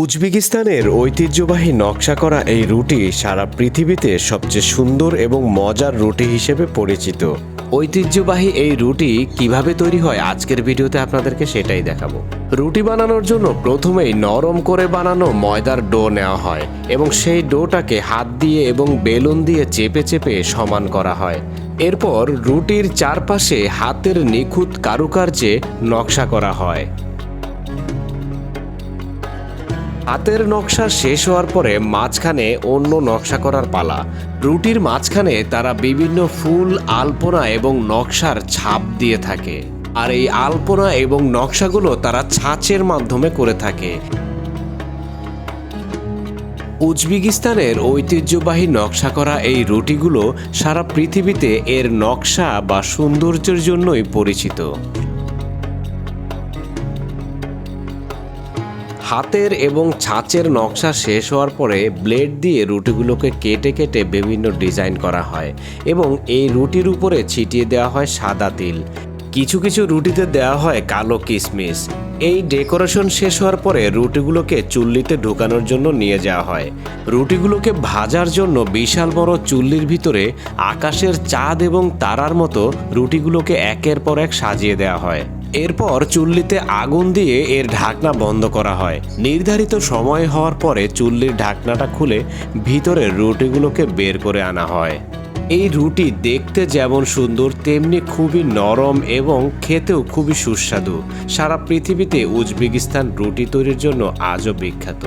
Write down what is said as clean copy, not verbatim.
উজবেকিস্তানের ঐতিহ্যবাহী নকশা করা এই রুটি সারা পৃথিবীতে সবচেয়ে সুন্দর এবং মজার রুটি হিসেবে পরিচিত। ঐতিহ্যবাহী এই রুটি কিভাবে তৈরি হয় আজকের ভিডিওতে আপনাদেরকে সেটাই দেখাবো। রুটি বানানোর জন্য প্রথমেই নরম করে বানানো ময়দার ডো নেওয়া হয় এবং সেই ডোটাকে হাত দিয়ে এবং বেলুন দিয়ে চেপে চেপে সমান করা হয়। এরপর রুটির চারপাশে হাতের নিখুঁত কারুকার্যে নকশা করা হয়। হাতের নকশা শেষ হওয়ার পরে মাঝখানে অন্য নকশা করার পালা। রুটির মাঝখানে তারা বিভিন্ন ফুল, আলপনা এবং নকশার ছাপ দিয়ে থাকে, আর এই আলপনা এবং নকশাগুলো তারা ছাঁচের মাধ্যমে করে থাকে। উজবেকিস্তানের ঐতিহ্যবাহী নকশা করা এই রুটিগুলো সারা পৃথিবীতে এর নকশা বা সৌন্দর্যের জন্যই পরিচিত। হাতের এবং ছাঁচের নকশা শেষ হওয়ার পরে ব্লেড দিয়ে রুটিগুলোকে কেটে কেটে বিভিন্ন ডিজাইন করা হয় এবং এই রুটির উপরে ছিটিয়ে দেওয়া হয় সাদা তিল। কিছু কিছু রুটিতে দেওয়া হয় কালো কিশমিশ। এই ডেকোরেশন শেষ হওয়ার পরে রুটিগুলোকে চুল্লিতে ঢোকানোর জন্য নিয়ে যাওয়া হয়। রুটিগুলোকে ভাজার জন্য বিশাল বড় চুল্লির ভিতরে আকাশের চাঁদ এবং তারার মতো রুটিগুলোকে একের পর এক সাজিয়ে দেওয়া হয়। এরপর চুল্লিতে আগুন দিয়ে এর ঢাকনা বন্ধ করা হয়। নির্ধারিত সময় হওয়ার পরে চুল্লির ঢাকনাটা খুলে ভিতরের রুটিগুলোকে বের করে আনা হয়। এই রুটি দেখতে যেমন সুন্দর তেমনি খুবই নরম এবং খেতেও খুবই সুস্বাদু। সারা পৃথিবীতে উজবেকিস্তান রুটি তৈরির জন্য আজও বিখ্যাত।